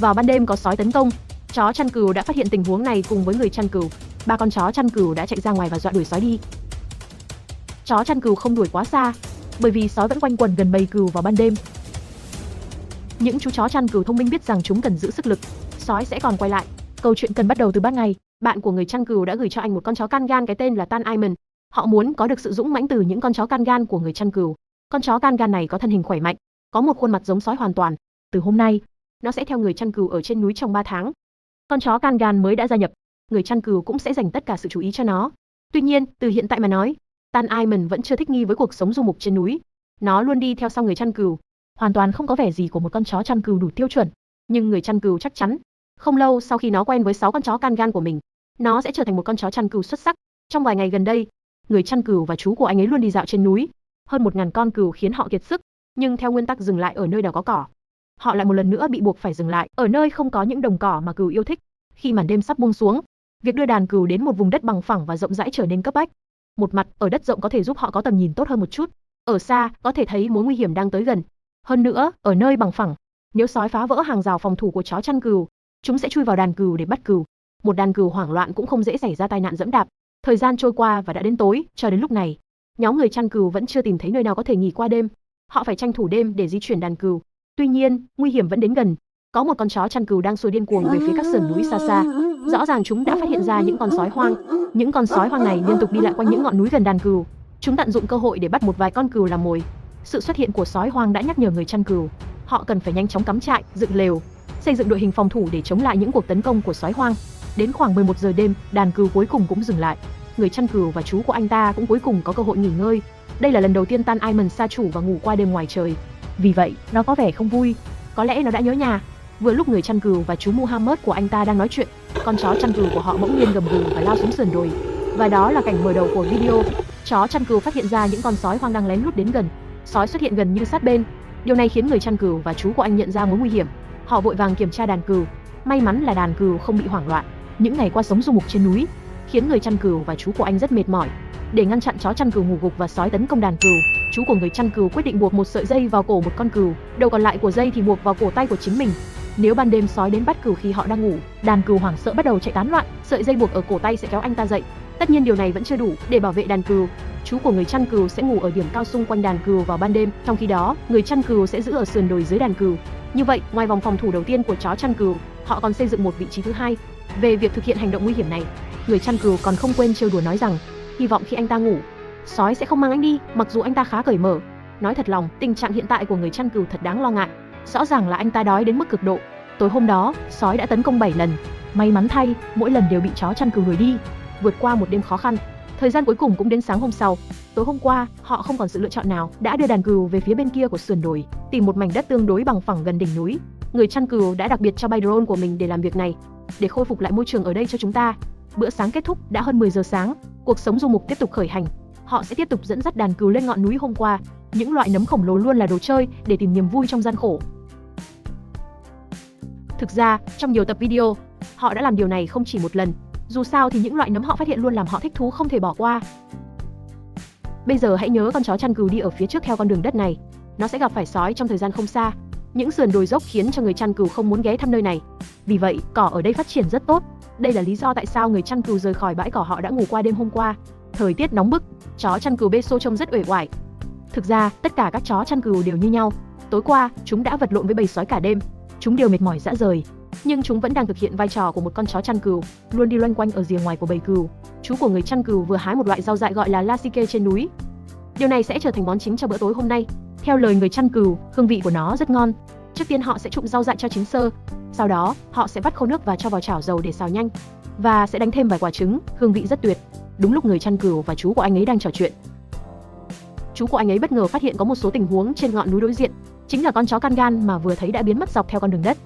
Vào ban đêm có sói tấn công, chó chăn cừu đã phát hiện tình huống này cùng với người chăn cừu. Ba con chó chăn cừu đã chạy ra ngoài và dọa đuổi sói đi. Chó chăn cừu không đuổi quá xa, bởi vì sói vẫn quanh quẩn gần bầy cừu vào ban đêm. Những chú chó chăn cừu thông minh biết rằng chúng cần giữ sức lực, sói sẽ còn quay lại. Câu chuyện cần bắt đầu từ ban ngày. Bạn của người chăn cừu đã gửi cho anh một con chó can gan cái tên là Tan Aiman. Họ muốn có được sự dũng mãnh từ những con chó can gan của người chăn cừu. Con chó can gan này có thân hình khỏe mạnh, có một khuôn mặt giống sói hoàn toàn. Từ hôm nay, nó sẽ theo người chăn cừu ở trên núi trong 3 tháng. Con chó can gan mới đã gia nhập, người chăn cừu cũng sẽ dành tất cả sự chú ý cho nó. Tuy nhiên, từ hiện tại mà nói, Tan Aiman vẫn chưa thích nghi với cuộc sống du mục trên núi. Nó luôn đi theo sau người chăn cừu, hoàn toàn không có vẻ gì của một con chó chăn cừu đủ tiêu chuẩn. Nhưng người chăn cừu chắc chắn, không lâu sau khi nó quen với 6 con chó can gan của mình, nó sẽ trở thành một con chó chăn cừu xuất sắc. Trong vài ngày gần đây, người chăn cừu và chú của anh ấy luôn đi dạo trên núi. Hơn 1000 con cừu khiến họ kiệt sức, nhưng theo nguyên tắc dừng lại ở nơi nào có cỏ. Họ lại một lần nữa bị buộc phải dừng lại ở nơi không có những đồng cỏ mà cừu yêu thích. Khi màn đêm sắp buông xuống, việc đưa đàn cừu đến một vùng đất bằng phẳng và rộng rãi trở nên cấp bách. Một mặt, ở đất rộng có thể giúp họ có tầm nhìn tốt hơn một chút, ở xa có thể thấy mối nguy hiểm đang tới gần. Hơn nữa, ở nơi bằng phẳng, nếu sói phá vỡ hàng rào phòng thủ của chó chăn cừu, chúng sẽ chui vào đàn cừu để bắt cừu. Một đàn cừu hoảng loạn cũng không dễ xảy ra tai nạn dẫm đạp. Thời gian trôi qua và đã đến tối, cho đến lúc này, nhóm người chăn cừu vẫn chưa tìm thấy nơi nào có thể nghỉ qua đêm. Họ phải tranh thủ đêm để di chuyển đàn cừu. Tuy nhiên, nguy hiểm vẫn đến gần. Có một con chó chăn cừu đang xua điên cuồng về phía các sườn núi xa xa. Rõ ràng chúng đã phát hiện ra những con sói hoang. Những con sói hoang này liên tục đi lại quanh những ngọn núi gần đàn cừu. Chúng tận dụng cơ hội để bắt một vài con cừu làm mồi. Sự xuất hiện của sói hoang đã nhắc nhở người chăn cừu, họ cần phải nhanh chóng cắm trại, dựng lều, xây dựng đội hình phòng thủ để chống lại những cuộc tấn công của sói hoang. Đến khoảng 11 giờ đêm, đàn cừu cuối cùng cũng dừng lại. Người chăn cừu và chú của anh ta cũng cuối cùng có cơ hội nghỉ ngơi. Đây là lần đầu tiên Tan Aiman xa chủ và ngủ qua đêm ngoài trời. Vì vậy, nó có vẻ không vui. Có lẽ nó đã nhớ nhà. Vừa lúc người chăn cừu và chú Muhammad của anh ta đang nói chuyện, con chó chăn cừu của họ bỗng nhiên gầm gừ và lao xuống sườn đồi. Và đó là cảnh mở đầu của video. Chó chăn cừu phát hiện ra những con sói hoang đang lén lút đến gần. Sói xuất hiện gần như sát bên. Điều này khiến người chăn cừu và chú của anh nhận ra mối nguy hiểm. Họ vội vàng kiểm tra đàn cừu. May mắn là đàn cừu không bị hoảng loạn. Những ngày qua sống du mục trên núi khiến người chăn cừu và chú của anh rất mệt mỏi. Để ngăn chặn chó chăn cừu ngủ gục và sói tấn công đàn cừu, chú của người chăn cừu quyết định buộc một sợi dây vào cổ một con cừu, đầu còn lại của dây thì buộc vào cổ tay của chính mình. Nếu ban đêm sói đến bắt cừu khi họ đang ngủ, đàn cừu hoảng sợ bắt đầu chạy tán loạn, sợi dây buộc ở cổ tay sẽ kéo anh ta dậy. Tất nhiên điều này vẫn chưa đủ để bảo vệ đàn cừu. Chú của người chăn cừu sẽ ngủ ở điểm cao xung quanh đàn cừu vào ban đêm, trong khi đó, người chăn cừu sẽ giữ ở sườn đồi dưới đàn cừu. Như vậy, ngoài vòng phòng thủ đầu tiên của chó chăn cừu, họ còn xây dựng một vị trí thứ hai. Về việc thực hiện hành động nguy hiểm này, người chăn cừu còn không quên trêu đùa nói rằng, hy vọng khi anh ta ngủ, sói sẽ không mang anh đi, mặc dù anh ta khá cởi mở. Nói thật lòng, tình trạng hiện tại của người chăn cừu thật đáng lo ngại. Rõ ràng là anh ta đói đến mức cực độ. Tối hôm đó, sói đã tấn công 7 lần. May mắn thay, mỗi lần đều bị chó chăn cừu đuổi đi. Vượt qua một đêm khó khăn, thời gian cuối cùng cũng đến sáng hôm sau. Tối hôm qua, họ không còn sự lựa chọn nào, đã đưa đàn cừu về phía bên kia của sườn đồi, tìm một mảnh đất tương đối bằng phẳng gần đỉnh núi. Người chăn cừu đã đặc biệt cho bay drone của mình để làm việc này, để khôi phục lại môi trường ở đây cho chúng ta. Bữa sáng kết thúc, đã hơn 10 giờ sáng, cuộc sống du mục tiếp tục khởi hành. Họ sẽ tiếp tục dẫn dắt đàn cừu lên ngọn núi hôm qua. Những loại nấm khổng lồ luôn là đồ chơi để tìm niềm vui trong gian khổ. Thực ra, trong nhiều tập video, họ đã làm điều này không chỉ một lần. Dù sao thì những loại nấm họ phát hiện luôn làm họ thích thú không thể bỏ qua. Bây giờ hãy nhớ con chó chăn cừu đi ở phía trước theo con đường đất này. Nó sẽ gặp phải sói trong thời gian không xa. Những sườn đồi dốc khiến cho người chăn cừu không muốn ghé thăm nơi này. Vì vậy, cỏ ở đây phát triển rất tốt. Đây là lý do tại sao người chăn cừu rời khỏi bãi cỏ họ đã ngủ qua đêm hôm qua. Thời tiết nóng bức, chó chăn cừu Beso trông rất uể oải. Thực ra, tất cả các chó chăn cừu đều như nhau. Tối qua, chúng đã vật lộn với bầy sói cả đêm. Chúng đều mệt mỏi rã rời, nhưng chúng vẫn đang thực hiện vai trò của một con chó chăn cừu, luôn đi loanh quanh ở rìa ngoài của bầy cừu. Chú của người chăn cừu vừa hái một loại rau dại gọi là lasike trên núi. Điều này sẽ trở thành món chính cho bữa tối hôm nay. Theo lời người chăn cừu, hương vị của nó rất ngon. Trước tiên họ sẽ trụng rau dại cho chín sơ, sau đó họ sẽ vắt khô nước và cho vào chảo dầu để xào nhanh, và sẽ đánh thêm vài quả trứng, hương vị rất tuyệt. Đúng lúc người chăn cừu và chú của anh ấy đang trò chuyện, chú của anh ấy bất ngờ phát hiện có một số tình huống trên ngọn núi đối diện, chính là con chó can gan mà vừa thấy đã biến mất dọc theo con đường đất.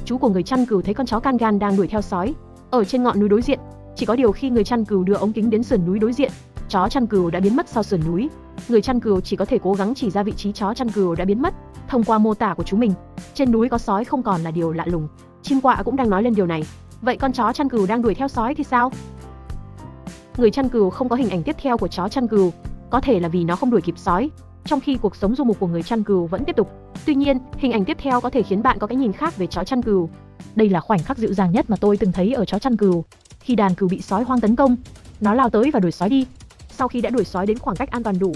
Chú của người chăn cừu thấy con chó can gan đang đuổi theo sói ở trên ngọn núi đối diện. Chỉ có điều khi người chăn cừu đưa ống kính đến sườn núi đối diện, chó chăn cừu đã biến mất sau sườn núi. Người chăn cừu chỉ có thể cố gắng chỉ ra vị trí chó chăn cừu đã biến mất thông qua mô tả của chú mình. Trên núi có sói không còn là điều lạ lùng. Chim quạ cũng đang nói lên điều này. Vậy con chó chăn cừu đang đuổi theo sói thì sao? Người chăn cừu không có hình ảnh tiếp theo của chó chăn cừu, có thể là vì nó không đuổi kịp sói. Trong khi cuộc sống du mục của người chăn cừu vẫn tiếp tục, Tuy nhiên, hình ảnh tiếp theo có thể khiến bạn có cái nhìn khác về chó chăn cừu. Đây là khoảnh khắc dịu dàng nhất mà tôi từng thấy ở chó chăn cừu. Khi đàn cừu bị sói hoang tấn công, nó lao tới và đuổi sói đi. Sau khi đã đuổi sói đến khoảng cách an toàn đủ,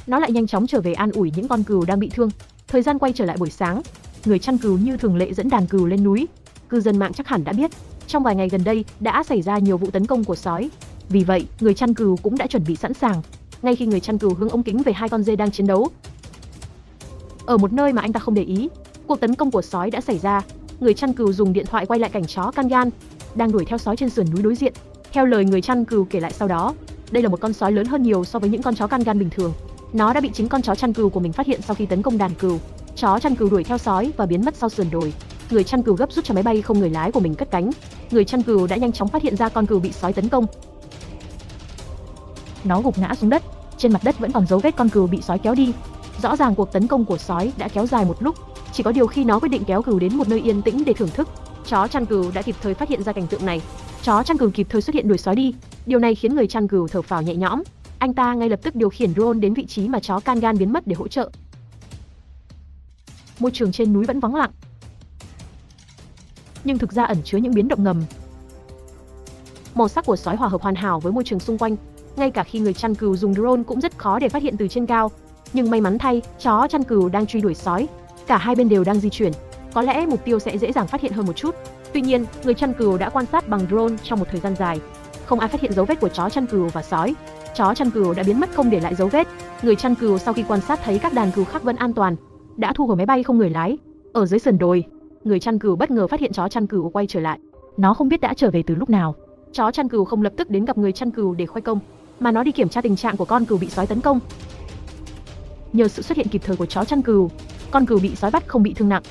nó lại nhanh chóng trở về an ủi những con cừu đang bị thương. Thời gian quay trở lại buổi sáng, người chăn cừu như thường lệ dẫn đàn cừu lên núi. Cư dân mạng chắc hẳn đã biết, trong vài ngày gần đây đã xảy ra nhiều vụ tấn công của sói. Vì vậy, người chăn cừu cũng đã chuẩn bị sẵn sàng. Ngay khi người chăn cừu hướng ống kính về hai con dê đang chiến đấu, ở một nơi mà anh ta không để ý, cuộc tấn công của sói đã xảy ra. Người chăn cừu dùng điện thoại quay lại cảnh chó Kangan đang đuổi theo sói trên sườn núi đối diện. Theo lời người chăn cừu kể lại sau đó, đây là một con sói lớn hơn nhiều so với những con chó Kangan bình thường. Nó đã bị chính con chó chăn cừu của mình phát hiện sau khi tấn công đàn cừu. Chó chăn cừu đuổi theo sói và biến mất sau sườn đồi. Người chăn cừu gấp rút cho máy bay không người lái của mình cất cánh. Người chăn cừu đã nhanh chóng phát hiện ra con cừu bị sói tấn công. Nó gục ngã xuống đất, trên mặt đất vẫn còn dấu vết con cừu bị sói kéo đi. Rõ ràng cuộc tấn công của sói đã kéo dài một lúc, chỉ có điều khi nó quyết định kéo cừu đến một nơi yên tĩnh để thưởng thức, chó chăn cừu đã kịp thời phát hiện ra cảnh tượng này. Chó chăn cừu kịp thời xuất hiện đuổi sói đi. Điều này khiến người chăn cừu thở phào nhẹ nhõm. Anh ta ngay lập tức điều khiển drone đến vị trí mà chó Kangan biến mất để hỗ trợ. Môi trường trên núi vẫn vắng lặng, nhưng thực ra ẩn chứa những biến động ngầm. Màu sắc của sói hòa hợp hoàn hảo với môi trường xung quanh, ngay cả khi người chăn cừu dùng drone cũng rất khó để phát hiện từ trên cao. Nhưng may mắn thay, chó chăn cừu đang truy đuổi sói. Cả hai bên đều đang di chuyển, có lẽ mục tiêu sẽ dễ dàng phát hiện hơn một chút. Tuy nhiên, người chăn cừu đã quan sát bằng drone trong một thời gian dài. Không ai phát hiện dấu vết của chó chăn cừu và sói. Chó chăn cừu đã biến mất không để lại dấu vết. Người chăn cừu sau khi quan sát thấy các đàn cừu khác vẫn an toàn, đã thu hồi máy bay không người lái. Ở dưới sườn đồi, người chăn cừu bất ngờ phát hiện chó chăn cừu quay trở lại. Nó không biết đã trở về từ lúc nào. Chó chăn cừu không lập tức đến gặp người chăn cừu để khoe công, mà nó đi kiểm tra tình trạng của con cừu bị sói tấn công. Nhờ sự xuất hiện kịp thời của chó chăn cừu, con cừu bị sói bắt không bị thương nặng,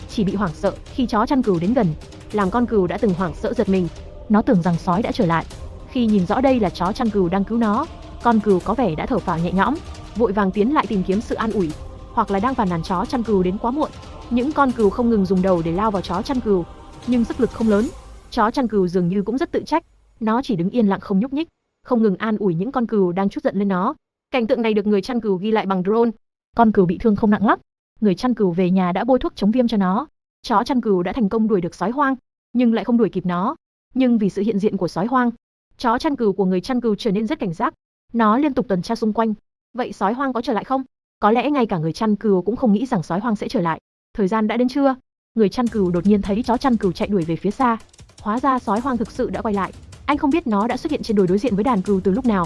chỉ bị hoảng sợ khi chó chăn cừu đến gần, làm con cừu đã từng hoảng sợ giật mình. Nó tưởng rằng sói đã trở lại. Khi nhìn rõ đây là chó chăn cừu đang cứu nó, con cừu có vẻ đã thở phào nhẹ nhõm, vội vàng tiến lại tìm kiếm sự an ủi, hoặc là đang phàn nàn chó chăn cừu đến quá muộn. Những con cừu không ngừng dùng đầu để lao vào chó chăn cừu, nhưng sức lực không lớn. Chó chăn cừu dường như cũng rất tự trách, nó chỉ đứng yên lặng không nhúc nhích, không ngừng an ủi những con cừu đang trút giận lên nó. Cảnh tượng này được người chăn cừu ghi lại bằng drone. Con cừu bị thương không nặng lắm. Người chăn cừu về nhà đã bôi thuốc chống viêm cho nó. Chó chăn cừu đã thành công đuổi được sói hoang, nhưng lại không đuổi kịp nó. Nhưng vì sự hiện diện của sói hoang, chó chăn cừu của người chăn cừu trở nên rất cảnh giác. Nó liên tục tuần tra xung quanh. Vậy sói hoang có trở lại không? Có lẽ ngay cả người chăn cừu cũng không nghĩ rằng sói hoang sẽ trở lại. Thời gian đã đến trưa, người chăn cừu đột nhiên thấy chó chăn cừu chạy đuổi về phía xa. Hóa ra sói hoang thực sự đã quay lại. Anh không biết nó đã xuất hiện trên đồi đối diện với đàn cừu từ lúc nào.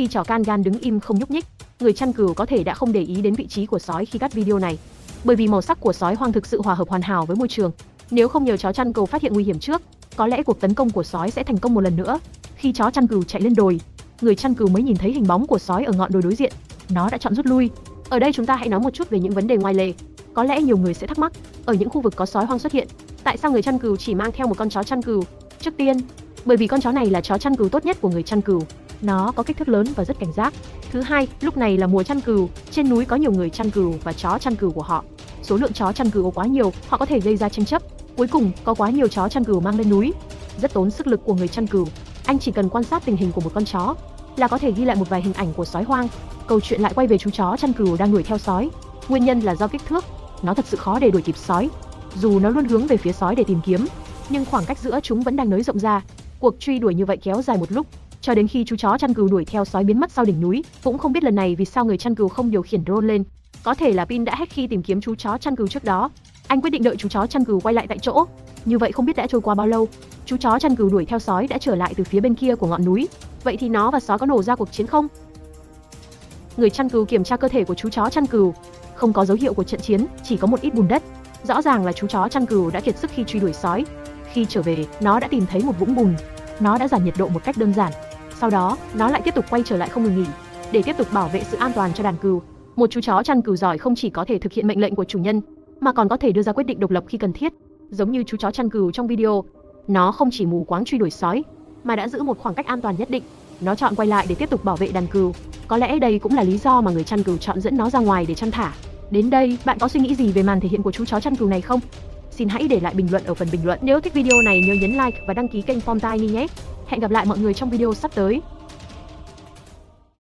Khi chó Kangan đứng im không nhúc nhích, người chăn cừu có thể đã không để ý đến vị trí của sói khi cắt video này, bởi vì màu sắc của sói hoang thực sự hòa hợp hoàn hảo với môi trường. Nếu không nhờ chó chăn cừu phát hiện nguy hiểm trước, có lẽ cuộc tấn công của sói sẽ thành công một lần nữa. Khi chó chăn cừu chạy lên đồi, người chăn cừu mới nhìn thấy hình bóng của sói ở ngọn đồi đối diện. Nó đã chọn rút lui. Ở đây chúng ta hãy nói một chút về những vấn đề ngoài lề. Có lẽ nhiều người sẽ thắc mắc, ở những khu vực có sói hoang xuất hiện, tại sao người chăn cừu chỉ mang theo một con chó chăn cừu? Trước tiên, bởi vì con chó này là chó chăn cừu tốt nhất của người chăn cừu. Nó có kích thước lớn và rất cảnh giác. Thứ hai, lúc này là mùa chăn cừu, trên núi có nhiều người chăn cừu và chó chăn cừu của họ. Số lượng chó chăn cừu quá nhiều, họ có thể gây ra tranh chấp. Cuối cùng, có quá nhiều chó chăn cừu mang lên núi, rất tốn sức lực của người chăn cừu. Anh chỉ cần quan sát tình hình của một con chó là có thể ghi lại một vài hình ảnh của sói hoang. Câu chuyện lại quay về chú chó chăn cừu đang đuổi theo sói. Nguyên nhân là do kích thước, nó thật sự khó để đuổi kịp sói. Dù nó luôn hướng về phía sói để tìm kiếm, nhưng khoảng cách giữa chúng vẫn đang nới rộng ra. Cuộc truy đuổi như vậy kéo dài một lúc, cho đến khi chú chó chăn cừu đuổi theo sói biến mất sau đỉnh núi. Cũng không biết lần này vì sao người chăn cừu không điều khiển drone lên. Có thể là pin đã hết khi tìm kiếm chú chó chăn cừu trước đó. Anh quyết định đợi chú chó chăn cừu quay lại tại chỗ. Như vậy không biết đã trôi qua bao lâu, chú chó chăn cừu đuổi theo sói đã trở lại từ phía bên kia của ngọn núi. Vậy thì nó và sói có nổ ra cuộc chiến không? Người chăn cừu kiểm tra cơ thể của chú chó chăn cừu, không có dấu hiệu của trận chiến, chỉ có một ít bùn đất. Rõ ràng là chú chó chăn cừu đã kiệt sức khi truy đuổi sói. Khi trở về, nó đã tìm thấy một vũng bùn. Nó đã giảm nhiệt độ một cách đơn giản. Sau đó, nó lại tiếp tục quay trở lại không ngừng nghỉ, để tiếp tục bảo vệ sự an toàn cho đàn cừu. Một chú chó chăn cừu giỏi không chỉ có thể thực hiện mệnh lệnh của chủ nhân, mà còn có thể đưa ra quyết định độc lập khi cần thiết. Giống như chú chó chăn cừu trong video, nó không chỉ mù quáng truy đuổi sói, mà đã giữ một khoảng cách an toàn nhất định. Nó chọn quay lại để tiếp tục bảo vệ đàn cừu. Có lẽ đây cũng là lý do mà người chăn cừu chọn dẫn nó ra ngoài để chăn thả. Đến đây, bạn có suy nghĩ gì về màn thể hiện của chú chó chăn cừu này không? Xin hãy để lại bình luận ở phần bình luận. Nếu thích video này nhớ nhấn like và đăng ký kênh Phong Tai nhé. Hẹn gặp lại mọi người trong video sắp tới.